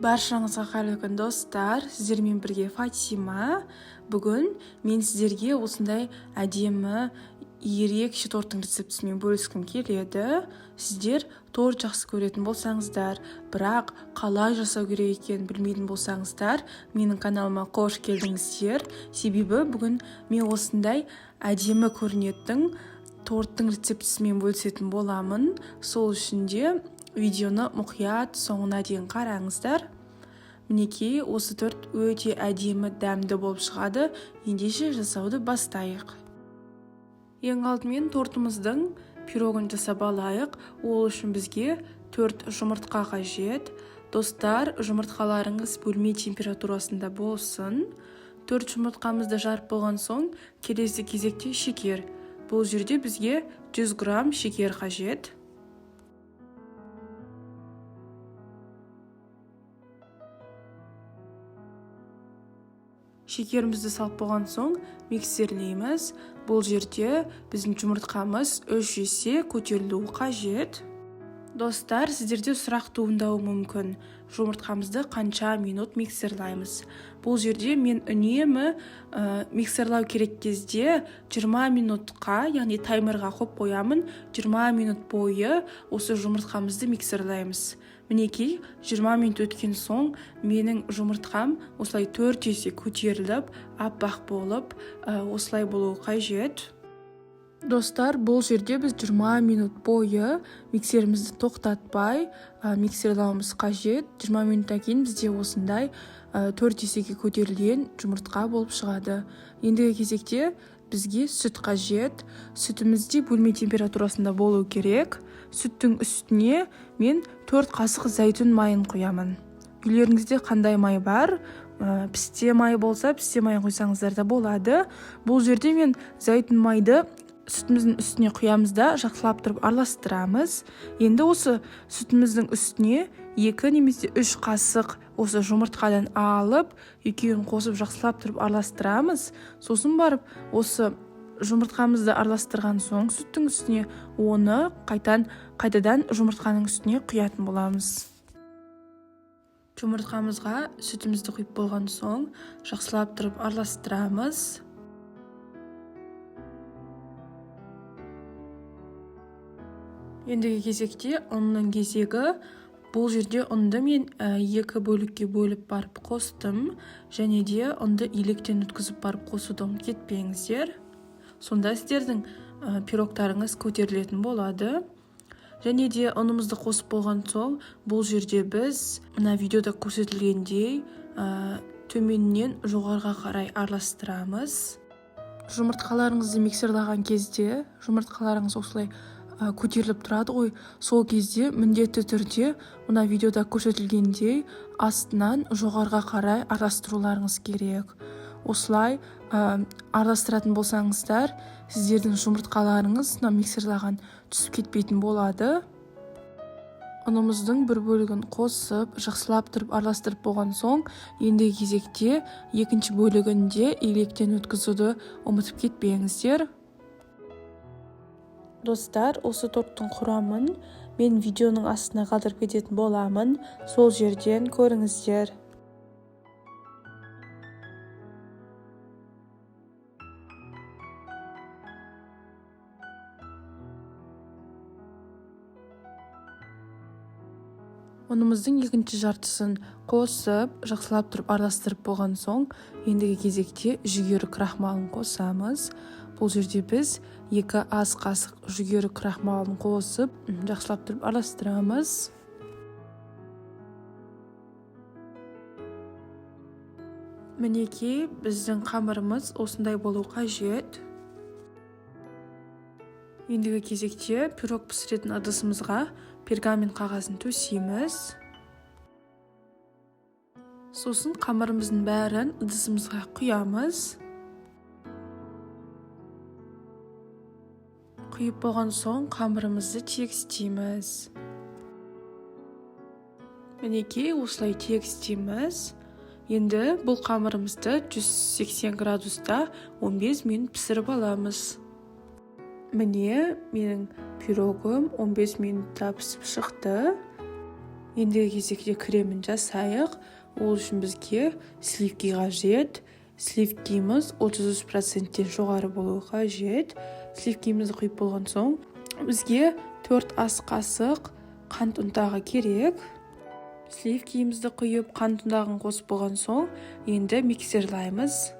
Баршаңызға қайырлы күн достар, сіздермен бірге Фатима. Бүгін мен сіздерге осындай әдемі ерекше торттың рецептісімен бөліскім келеді. Сіздер торт жақсы көретін болсаңыздар, бірақ қалай жасау керек екенін білмейтін болсаңыздар, менің каналыма қош келдіңіздер. Себебі бүгін мен осындай әдемі көрінетін торттың рецептісімен бөлісетін боламын. Сол үшін де видеоны мұқият соңына дейін қараңыздар. Мінекей, осы торт өте әдемі дәмді болып шығады. Ендеше жасауды бастайық. Ең алдымен тортымыздың пирогын жасап алайық. Ол үшін бізге 4 жұмыртқа қажет. Достар, жұмыртқаларыңыз бөлме температурасында болсын. 4 жұмыртқамызды жарып болған соң, келесі кезекте шекер. Бұл жерде бізге 100 грамм шекер қажет. Шекерімізді салып болған соң миксерлейміз. Бұл жерде біздің жұмыртқамыз 3 есе көтерілуі қажет. Достар, сіздерде сұрақ туындауы мүмкін. Жұмыртқамызды қанша минут миксерлаймыз? Бұл жерде мен үнемі миксерлау керек кезде 20 минутқа, яғни таймерға қойып қоямын. 20 минут бойы осы жұмыртқамызды миксерлаймыз. Мінекей, 20 минут өткен соң менің жұмыртқам осылай 4 есе көтеріліп, аппақ болып, осылай болуы қажет. Достар, бұл жерде біз 20 минут бойы миксерімізді тоқтатпай миксерлауымыз қажет. 20 минуттан кейін бізде осындай 4 есеге көтерілген жұмыртқа болып шығады. Ендігі кезекте бізге сүт қажет. Сүтімізде бөлме температурасында болу керек. Сүттің үстіне мен 4 қасық зәйтүн майын құямын. Үйлеріңізде қандай май бар? Пісте май болса, пісте майын құйсаңыздар да болады. Бұл жерде мен зәйтүн майды сүтіміздің үстіне құямыз да жақсылап тұрып араластырамыз. Енді осы сүтіміздің үстіне 2 немесе 3 қасық осы жұмыртқадан алып, екеуін қосып жақсылап тұрып араластырамыз. Сосын барып осы жұмыртқамызды араластырған соң сүттің үстіне оны қайтадан жұмыртқаның үстіне құятын боламыз. Жұмыртқамызға сүтімізді құйып болған соң жақсылап тұрып араластырамыз. Ендігі кезекте ұнның кезегі. Бұл жерде ұнды мен 2 бөлікке бөліп барып қостым, және де ұнды електен өткізіп барып қосуды кетпеңіздер. Сонда сіздердің пирогтарыңыз көтерілетін болады. Және де ұнымызды қосып болған соң, бұл жерде біз мына видеода көрсетілгендей төменнен жоғарыға қарай араластырамыз. Жұмыртқаларыңызды миксерлаған кезде жұмыртқаларыңыз осылай көтеріліп тұрады ғой. Сол кезде міндетті түрде мына видеода көрсетілгендей астынан жоғарыға қарай араластыруларыңыз керек. Осылай араластыратын болсаңыздар, сіздердің жұмыртқаларыңыз миксерлаған түсіп кетпейтін болады. Ұнымыздың бір бөлігін қосып, жақсылап тұрып араластырып болған соң, ендігі кезекте екінші бөлігінде електен өткізуді ұмытып кетпеңіздер. Достар, осы торттың құрамын мен видеоның астына қалдырып кететін боламын. Сол жерден көріңіздер. Ұнымыздың екінші жартысын қосып, жақсылап тұрып араластырып болған соң, ендігі кезекте жүгері крахмалын қосамыз. Бұл жерде біз 2 ас қасық жүгері крахмалын қосып, жақсылап тұрып араластырамыз. Мінекей, біздің қамырымыз осындай болу қажет. Ендігі кезекте пирог пісіретін ыдысымызға пергамент қағазын төсейміз. Сосын қамырымыздың бәрін ыдысымызға құямыз. Құйып болған соң қамырымызды тегістейміз. Мінекей, осылай тегістейміз. Енді бұл қамырымызды 180 градуста 15 минут пісіріп аламыз. Міне, менің пирогым 15 минутта пісіп шықты. Ендігі кезекте кремін жасайық. Ол үшін бізге сливки қажет. Сливкиміз 33%-тен жоғары болуы қажет. Сливкимізді құйып болған соң бізге 4 ас қасық қант ұнтағы керек. Сливкимізді құйып қант ұнтағын қосып болған соң енді миксерлаймыз.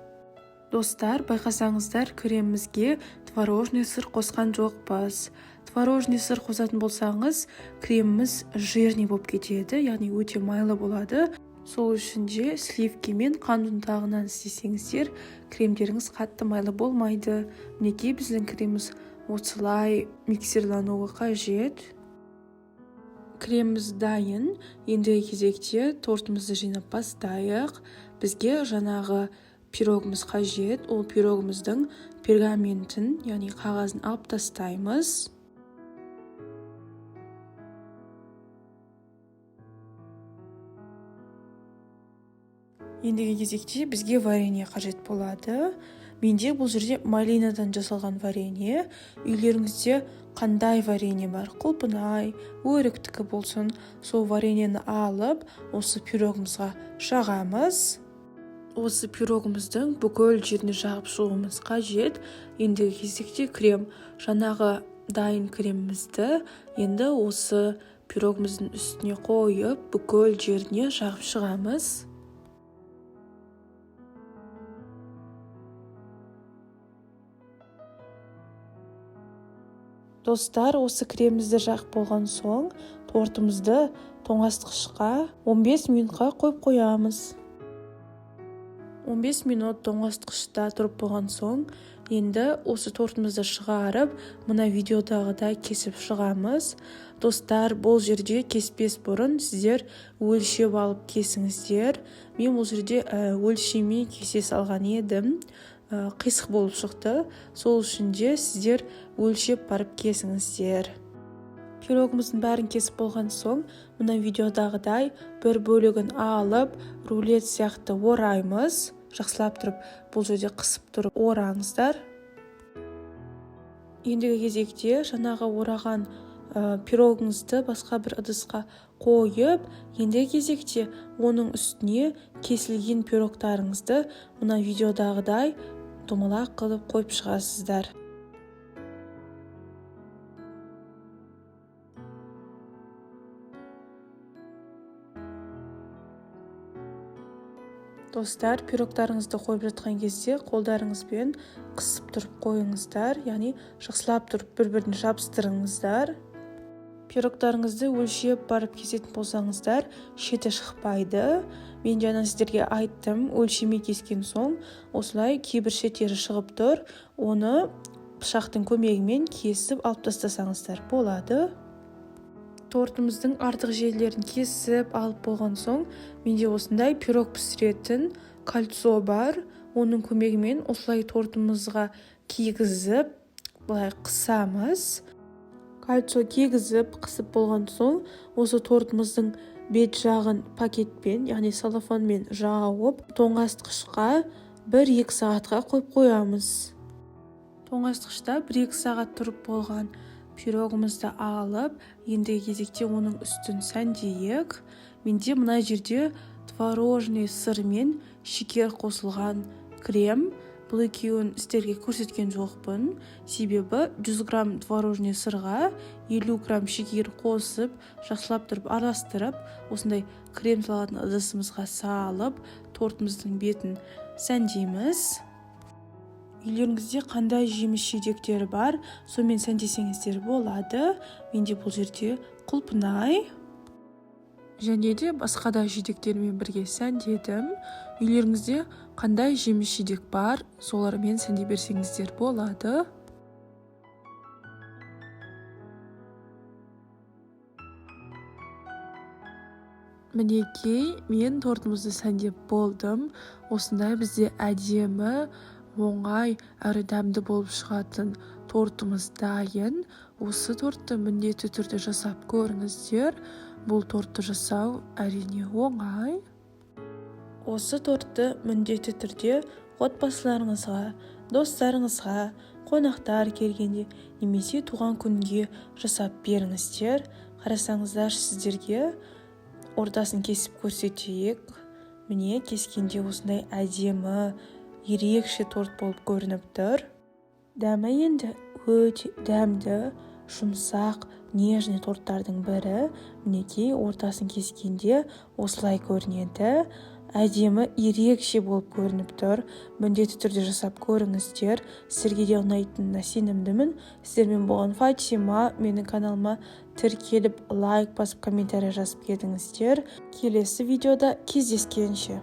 Достар, байқасаңыздар, кремімізге творожный сыр қосқан жоқпыз. Творожный сыр қосатын болсаңыз, креміміз жирный болып кетеді, яғни өте майлы болады. Сол үшін де сливки мен қант ұнтағынан істесеңіздер, кремдеріңіз қатты майлы болмайды. Мінекей біздің креміміз осылай миксерлануы қажет. Креміміз дайын. Ендігі кезекте тортымызды жинап бастайық. Бізге жаңағы пирогымыз қажет. Ол пирогымыздың пергаментін, яғни қағазын алып тастаймыз. Ендігі кезекте бізге варенье қажет болады. Менде бұл жерде малинадан жасалған варенье. Үйлеріңізде қандай варенье бар? Құлпынай, өріктікі болсын. Сол вареньені алып, осы пирогымызға жағамыз. Осы пирогымыздың бүкіл жеріне жағып шығуымыз қажет. Ендігі кезекте крем. Жаңағы дайын кремімізді енді осы пирогымыздың үстіне қойып, бүкіл жеріне жағып шығамыз. Достар, осы кремімізді жағып болған соң, тортымызды тоңазытқышқа 15 минутқа қойып қоямыз. 15 минут тоңазытқышта тұрып болған соң, енді осы тортымызды шығарып, мына видеодағыдай кесіп шығамыз. Достар, бұл жерде кеспес бұрын сіздер өлшеп алып кесіңіздер. Мен бұл жерде өлшемей кесе салған едім. Қисық болып шықты. Сол үшін де сіздер өлшеп барып кесіңіздер. Пирогымыздың бәрін кесіп болған соң, мына видеодағыдай бір бөлігін алып, рулет сияқты ораймыз. Жақсылап тұрып, бұл жерде қысып тұрып ораңыздар. Ендігі кезекте жаңағы ораған пирогыңызды басқа бір ыдысқа қойып, ендігі кезекте оның үстіне кесілген пирогтарыңызды мына видеодағыдай домалақ қылып қойып шығасыздар. Достар, пирогтарыңызды қойып жатқан кезде қолдарыңызбен қысып тұрып қойыңыздар, яғни жақсылап тұрып бір-бірін жабыстырыңыздар. Пирогтарыңызды өлшеп барып кесетін болсаңыздар, шеті шықпайды. Мен жаңа сіздерге айттым, өлшемей кескен соң, осылай кейбір шеттері шығып тұр. Оны пышақтың көмегімен кесіп алып тастасаңыздар болады. Тортымыздың артық жерлерін кесіп алып болған соң, менде осындай пирог пісіретін кольцо бар. Оның көмегімен осылай тортымызға кигізіп, былай қысамыз. Кольцо кигізіп, қысып болған соң, осы тортымыздың бет жағын пакетпен, яғни салафанмен жауып, тоңазытқышқа 1-2 сағатқа қойып қоямыз. Тоңазытқышта 1-2 сағат тұрып болған пирогымызды алып, ендігі кезекте оның үстін сәндейік. Менде мына жерде творожный сыр мен шекер қосылған крем. Бұл екеуін сіздерге көрсеткен жоқпын. Себебі 100 грамм творожный сырға 50 грамм шекер қосып, жақсылап тұрып араластырып, осындай крем салатын ыдысымызға салып, тортымыздың бетін сәндейміз. Үйлеріңізде қандай жеміс-жидектері бар, сонымен сәндесеңіздер болады. Менде бұл жерде құлпынай және де басқа да жидектермен бірге сәндедім. Үйлеріңізде қандай жеміс-жидек бар, солармен сәндей берсеңіздер болады. Мінекей, мен тортымызды сәндеп болдым. Осындай бізде әдемі, оңай әрі дәмді болып шығатын тортымыз дайын. Осы тортты міндетті түрде жасап көріңіздер. Бұл тортты жасау әрине оңай. Осы тортты міндетті түрде отбасыларыңызға, достарыңызға, қонақтар келгенде немесе туған күнге жасап беріңіздер. Қарасаңыздар, сіздерге ортасын кесіп көрсетейік. Міне кескенде осындай әдемі, ерекше торт болып көрініп тұр. Дәмі енді өте дәмді, жұмсақ, нежный торттардың бірі. Мінекей ортасын кескенде осылай көрінеді. Әдемі, ерекше болып көрініп тұр. Міндетті түрде жасап көріңіздер. Сіздерге де ұнайтынына сенімдімін. Сіздермен болған Фатима. Менің каналыма тіркеліп, лайк басып, комментарий жазып кетіңіздер. Келесі видеода кездескенше.